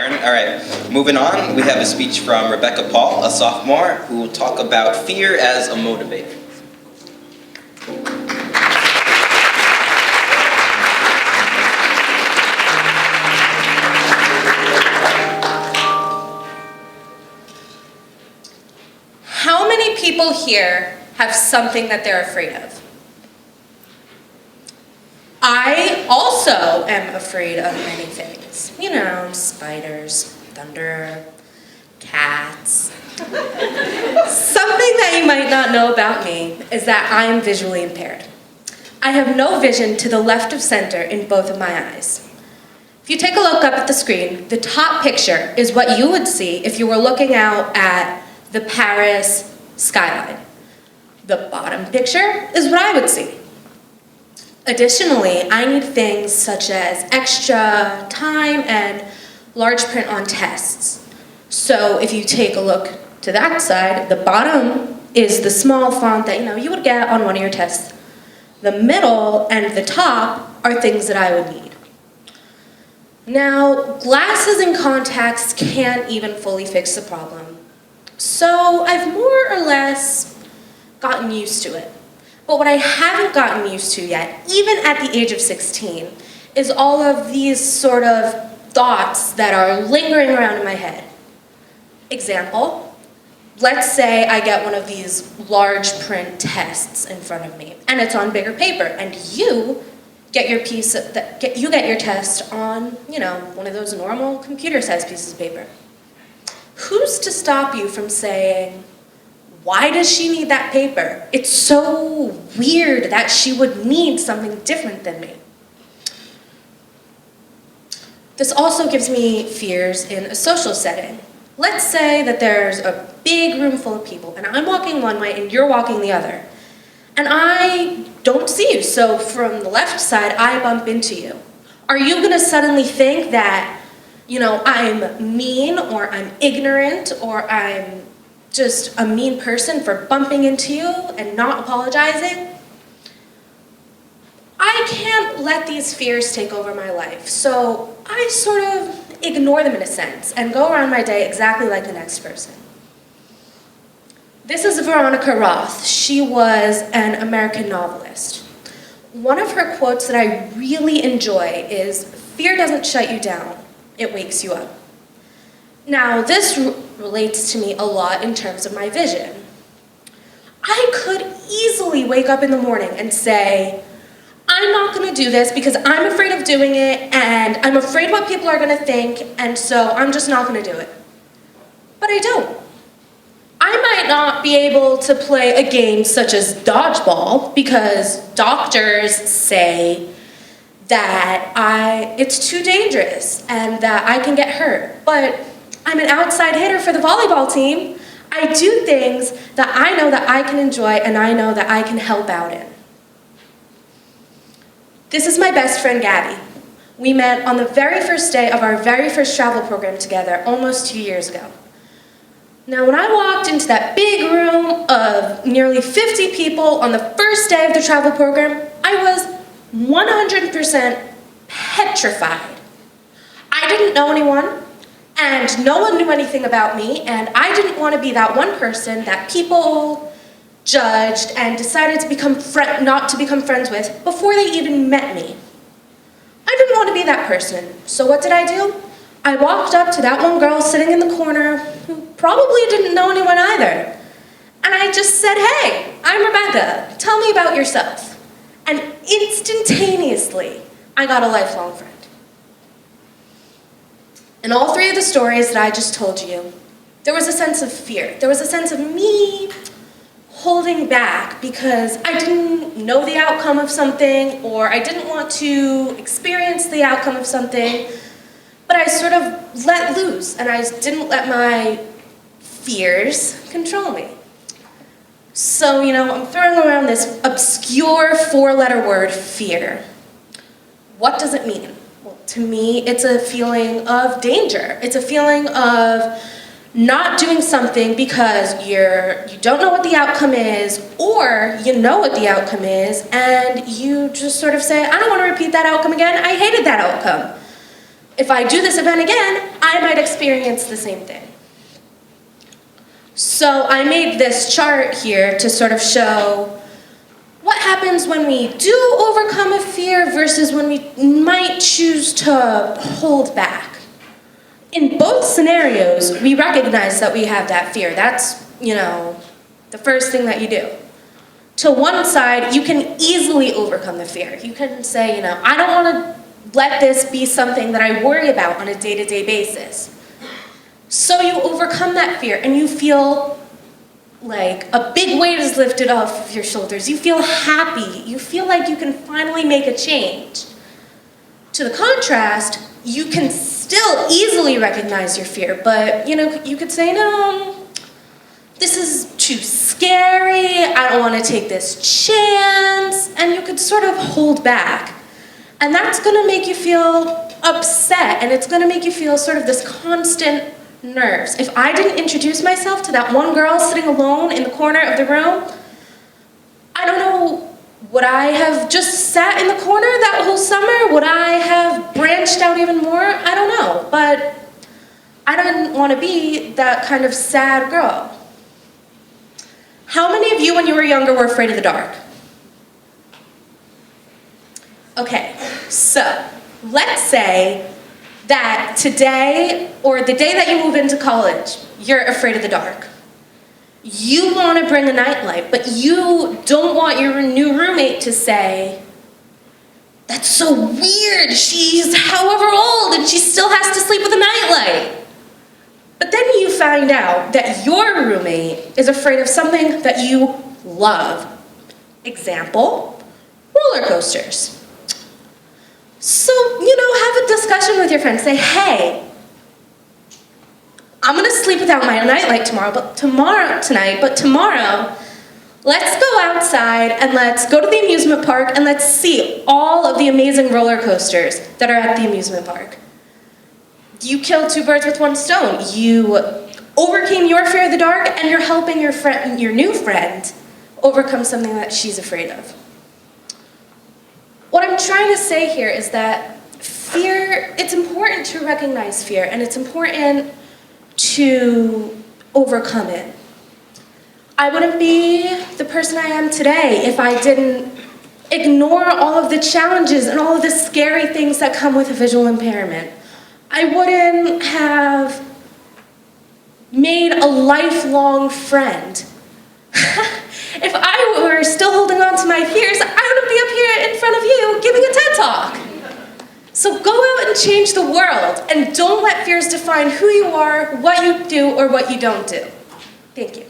All right, moving on, we have a speech from Rebecca Pall, a sophomore, who will talk about fear as a motivator. How many people here have something that they're afraid of? I also am afraid of many things. You know, spiders, thunder, cats. Something that you might not know about me is that I'm visually impaired. I have no vision to the left of center in both of my eyes. If you take a look up at the screen, the top picture is what you would see if you were looking out at the Paris skyline. The bottom picture is what I would see. Additionally, I need things such as extra time and large print on tests. So if you take a look to that side, the bottom is the small font that you would get on one of your tests. The middle and the top are things that I would need. Now, glasses and contacts can't even fully fix the problem. So I've more or less gotten used to it. But what I haven't gotten used to yet, even at the age of 16, is all of these sort of thoughts that are lingering around in my head. Example, let's say I get one of these large print tests in front of me, and it's on bigger paper, and you get your test on, one of those normal computer-sized pieces of paper. Who's to stop you from saying, why does she need that paper? It's so weird that she would need something different than me. This also gives me fears in a social setting. Let's say that there's a big room full of people, and I'm walking one way and you're walking the other. And I don't see you, so from the left side, I bump into you. Are you gonna suddenly think that, I'm mean, or I'm ignorant, or I'm just a mean person for bumping into you and not apologizing? I can't let these fears take over my life, so I sort of ignore them in a sense and go around my day exactly like the next person. This is Veronica Roth. She was an American novelist. One of her quotes that I really enjoy is, "Fear doesn't shut you down, it wakes you up." Now, this relates to me a lot in terms of my vision. I could easily wake up in the morning and say, I'm not gonna do this because I'm afraid of doing it, and I'm afraid what people are gonna think, and so I'm just not gonna do it. But I don't. I might not be able to play a game such as dodgeball because doctors say that it's too dangerous and that I can get hurt, but I'm an outside hitter for the volleyball team. I do things that I know that I can enjoy and I know that I can help out in. This is my best friend, Gabby. We met on the very first day of our very first travel program together almost 2 years ago. Now, when I walked into that big room of nearly 50 people on the first day of the travel program, I was 100% petrified. I didn't know anyone, and no one knew anything about me, and I didn't want to be that one person that people judged and decided to not to become friends with before they even met me. I didn't want to be that person, so what did I do? I walked up to that one girl sitting in the corner who probably didn't know anyone either, and I just said, "Hey, I'm Rebecca, tell me about yourself." And instantaneously, I got a lifelong friend. In all three of the stories that I just told you, there was a sense of fear. There was a sense of me holding back because I didn't know the outcome of something, or I didn't want to experience the outcome of something, but I sort of let loose, and I didn't let my fears control me. So, I'm throwing around this obscure 4-letter word, fear. What does it mean? Well, to me, it's a feeling of danger. It's a feeling of not doing something because you don't know what the outcome is, or you know what the outcome is, and you just sort of say, I don't want to repeat that outcome again, I hated that outcome. if I do this event again, I might experience the same thing. So I made this chart here to sort of show what happens when we do overcome a fear versus when we might choose to hold back. In both scenarios, we recognize that we have that fear. That's, the first thing that you do. To one side, you can easily overcome the fear. You can say, I don't want to let this be something that I worry about on a day-to-day basis. So you overcome that fear and you feel like a big weight is lifted off of your shoulders. You feel happy. You feel like you can finally make a change. To the contrast, you can still easily recognize your fear, but you could say, no, this is too scary, I don't want to take this chance, and you could sort of hold back. And that's going to make you feel upset, and it's going to make you feel sort of this constant nerves. If I didn't introduce myself to that one girl sitting alone in the corner of the room, I don't know, would I have just sat in the corner that whole summer? Would I have branched out even more? I don't know, but I didn't want to be that kind of sad girl. How many of you, when you were younger, were afraid of the dark? Okay, so let's say that today, or the day that you move into college, you're afraid of the dark. You want to bring a nightlight, but you don't want your new roommate to say, "That's so weird, she's however old and she still has to sleep with a nightlight." But then you find out that your roommate is afraid of something that you love. Example, roller coasters. So, have a discussion with your friend. Say, hey, I'm gonna sleep without my nightlight tonight, but tomorrow, let's go outside and let's go to the amusement park and let's see all of the amazing roller coasters that are at the amusement park. You killed two birds with one stone. You overcame your fear of the dark, and you're helping your new friend overcome something that she's afraid of. What I'm trying to say here is that fear, it's important to recognize fear, and it's important to overcome it. I wouldn't be the person I am today if I didn't ignore all of the challenges and all of the scary things that come with a visual impairment. I wouldn't have made a lifelong friend. If I were still holding on to my fears, I wouldn't be up here in front of you giving a TED Talk. So go out and change the world, and don't let fears define who you are, what you do, or what you don't do. Thank you.